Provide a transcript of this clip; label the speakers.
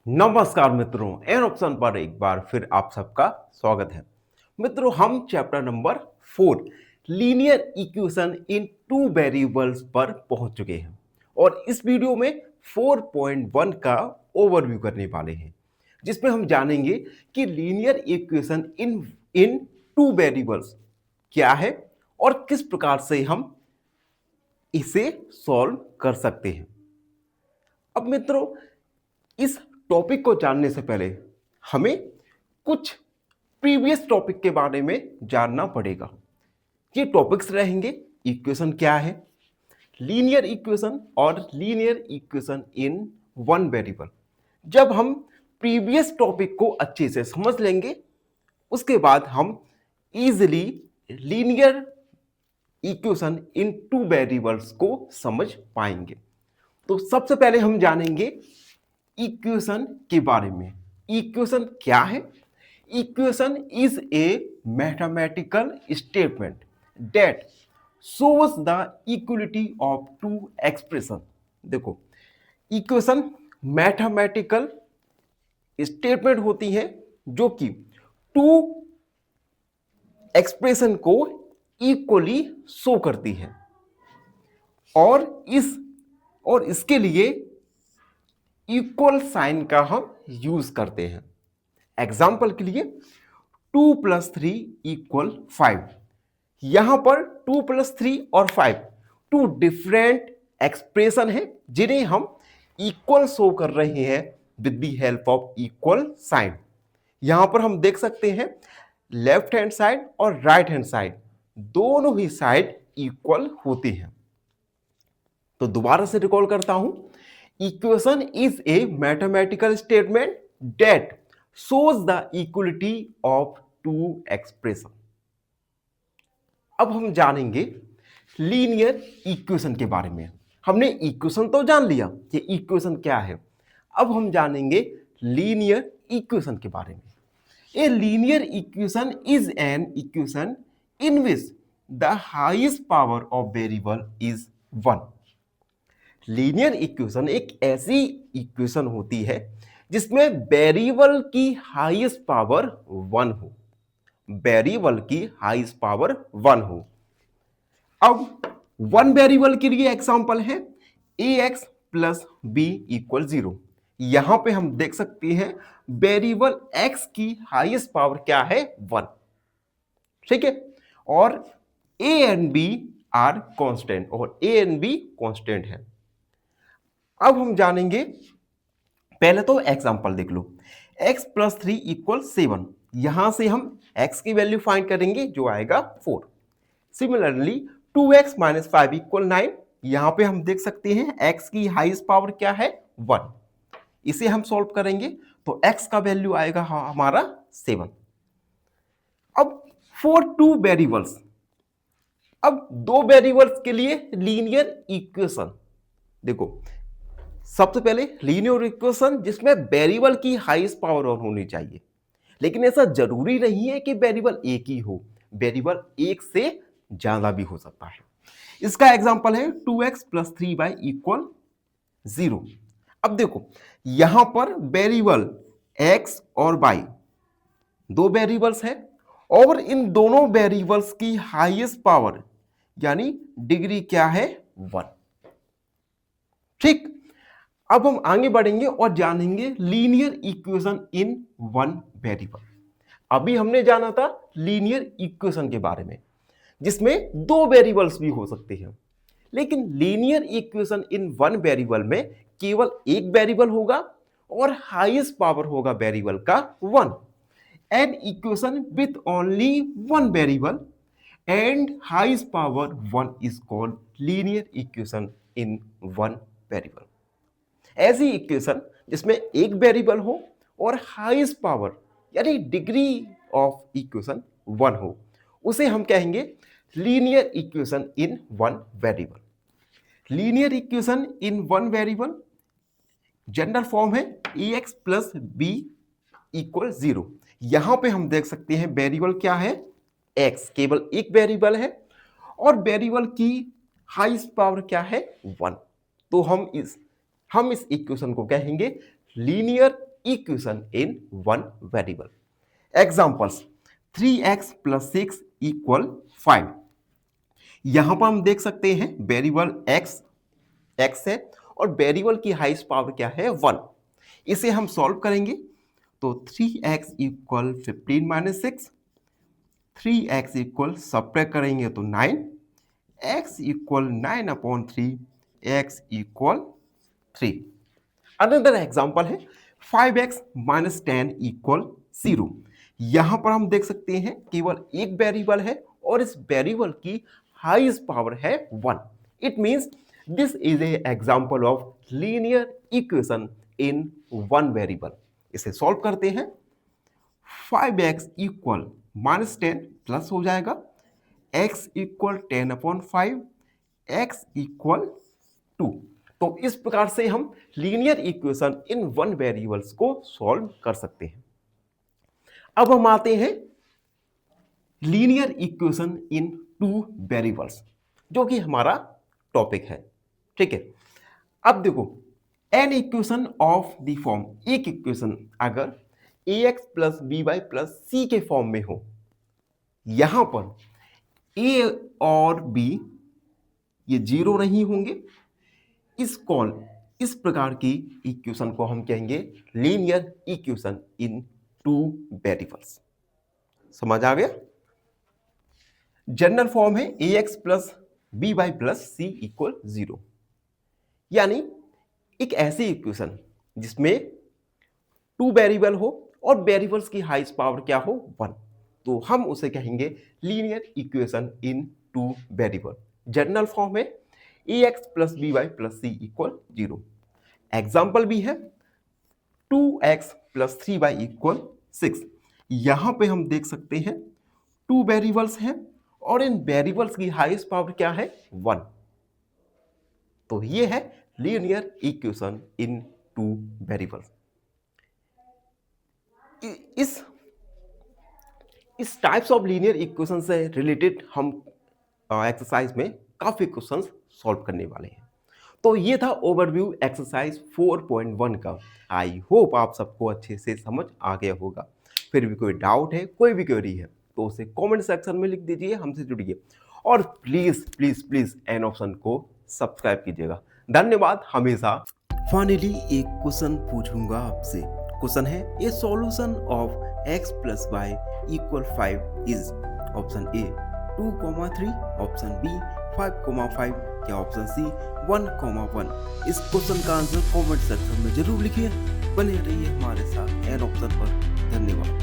Speaker 1: नमस्कार मित्रों, an option पर एक बार फिर आप सबका स्वागत है। मित्रों, हम chapter number 4 linear equation in two variables पर पहुंच चुके हैं और इस वीडियो में 4.1 का ओवरव्यू करने वाले हैं, जिसमें हम जानेंगे कि linear equation in in two variables क्या है और किस प्रकार से हम इसे सॉल्व कर सकते हैं। अब मित्रों, इस टॉपिक को जानने से पहले हमें कुछ प्रीवियस टॉपिक के बारे में जानना पड़ेगा। ये टॉपिक्स रहेंगे: इक्वेशन क्या है, लीनियर इक्वेशन और linear equation in one variable. जब हम प्रीवियस टॉपिक को अच्छे से समझ लेंगे, उसके बाद हम easily linear equation in two variables को समझ पाएंगे। तो सबसे पहले हम जानेंगे इक्वेशन के बारे में। इक्वेशन क्या है? Equation is a mathematical statement that shows the equality of two expression. देखो, इक्वेशन मैथमेटिकल स्टेटमेंट होती है जो कि टू एक्सप्रेशन को इक्वली शो करती है और इसके लिए इक्वल साइन का हम यूज करते हैं। एग्जाम्पल के लिए 2 + 3 = 5। यहां पर 2 + 3 और 5 टू डिफरेंट एक्सप्रेशन है जिन्हें हम इक्वल शो कर रहे हैं with the help of equal sign. यहां पर हम देख सकते हैं लेफ्ट हैंड साइड और राइट हैंड साइड दोनों ही साइड इक्वल होती हैं। तो दोबारा से रिकॉल करता हूं, equation is a mathematical statement that shows the equality of two expression. अब हम जानेंगे लीनियर इक्वेशन के बारे में। हमने इक्वेशन तो जान लिया कि इक्वेशन क्या है, अब हम जानेंगे लीनियर इक्वेशन के बारे में। A linear equation is an equation in which the highest power of variable is 1। Linear equation एक ऐसी इक्वेशन होती है जिसमें वेरिएबल की हाईएस्ट पावर 1 हो। वेरिएबल की हाईएस्ट पावर 1 हो। अब वन वेरिएबल के लिए एग्जांपल है ax + b = 0। यहां पे हम देख सकते हैं वेरिएबल x की हाईएस्ट पावर क्या है? 1। ठीक है, और a and b are constant और a एंड b कांस्टेंट है। अब हम जानेंगे, पहले तो एग्जांपल देख लो। x + 3 = 7। यहां से हम x की वैल्यू फाइंड करेंगे जो आएगा 4। Similarly 2x - 5 = 9। यहां पे हम देख सकते हैं x की हाईएस्ट पावर क्या है? 1। इसे हम सॉल्व करेंगे तो x का वैल्यू आएगा हमारा 7। अब फॉर टू वेरिएबल्स, अब दो वेरिएबल्स के लिए लीनियर इक्वेशन। देखो, सबसे पहले लीनियर इक्वेशन जिसमें वेरिएबल की हाईएस्ट पावर ऑन होनी चाहिए, लेकिन ऐसा जरूरी नहीं है कि वेरिएबल एक ही हो, वेरिएबल एक से ज्यादा भी हो सकता है। इसका एग्जांपल है 2x + 3y = 0। अब देखो, यहां पर वेरिएबल x और y दो वेरिएबल्स है और इन दोनों वेरिएबल्स की हाईएस्ट पावर यानी डिग्री क्या है? 1। ठीक, अब हम आगे बढ़ेंगे और जानेंगे linear equation in one variable. अभी हमने जाना था लीनियर इक्वेशन के बारे में जिसमें दो वेरिएबल्स भी हो सकते हैं, लेकिन linear equation in one variable में केवल एक वेरिएबल होगा और हाईएस्ट पावर होगा वेरिएबल का 1। An equation with only one variable and highest power 1 is called linear equation in one variable. ऐसी इक्वेशन जिसमें एक वेरिएबल हो और हाईएस्ट पावर यानी डिग्री ऑफ इक्वेशन 1 हो, उसे हम कहेंगे linear equation in one variable. Linear equation in one variable general form है ax + b = 0। यहां पे हम देख सकते हैं वेरिएबल क्या है? x, केवल एक वेरिएबल है और वेरिएबल की हाईएस्ट पावर क्या है? 1। तो हम इस इक्वेशन को कहेंगे linear equation in one variable. Examples 3x + 6 = 5। यहां पर हम देख सकते हैं वेरिएबल x है और वेरिएबल की हाईएस्ट पावर क्या है 1। इसे हम सॉल्व करेंगे तो 3x = 15 - 6, 3x सब्ट्रैक्ट करेंगे तो 9, x = 9/3, x = 3। अनदर एग्जांपल है 5x - 10 = 0। यहां पर हम देख सकते हैं केवल एक वेरिएबल है और इस वेरिएबल की हाईएस्ट पावर है 1। It means this is a example of linear equation in one variable. इसे सॉल्व करते हैं। 5x = -10 प्लस हो जाएगा, x = 10/5, x = 2। तो इस प्रकार से हम linear equation in one variables को सॉल्व कर सकते हैं। अब हम आते हैं linear equation in two variables, जो कि हमारा टॉपिक है। ठीक है, अब देखो an equation of the form, एक इक्वेशन अगर ax + by + c के फॉर्म में हो, यहां पर a और b ये 0 नहीं होंगे, इस प्रकार की इक्वेशन को हम कहेंगे linear equation in two variables. समझ आ गया? जनरल फॉर्म है ax + by + c = 0, यानी एक ऐसी इक्वेशन जिसमें टू वेरिएबल हो और वेरिएबल्स की हाईएस्ट पावर क्या हो 1, तो हम उसे कहेंगे linear equation in two variable. General form है ax + by + c = 0। एग्जाम्पल भी है 2x + 3y = 6। यहां पे हम देख सकते हैं टू वेरिएबल्स हैं और इन वेरिएबल्स की हाईएस्ट पावर क्या है 1, तो ये है linear equation in two variables. इस टाइप्स ऑफ लीनियर इक्वेशन से रिलेटेड हम एक्सरसाइज में काफी क्वेश्चंस सॉल्व करने वाले हैं। तो ये था ओवरव्यू एक्सरसाइज 4.1 का। आई होप आप सबको अच्छे से समझ आ गया होगा। फिर भी कोई डाउट है, कोई भी क्वेरी है, तो उसे कमेंट सेक्शन में लिख दीजिए, हमसे जुड़िए और please please please an option को सब्सक्राइब कीजिएगा। धन्यवाद हमेशा। फाइनली एक क्वेश्चन पूछूंगा आपसे। क्वेश्चन है a solution of x + y = 5 is option A 2,3, option B 5,5 या ऑप्शन सी 1,1। इस क्वेश्चन का आंसर कमेंट सेक्शन में जरूर लिखिए। बने रहिए हमारे साथ एन ऑप्शन पर। धन्यवाद।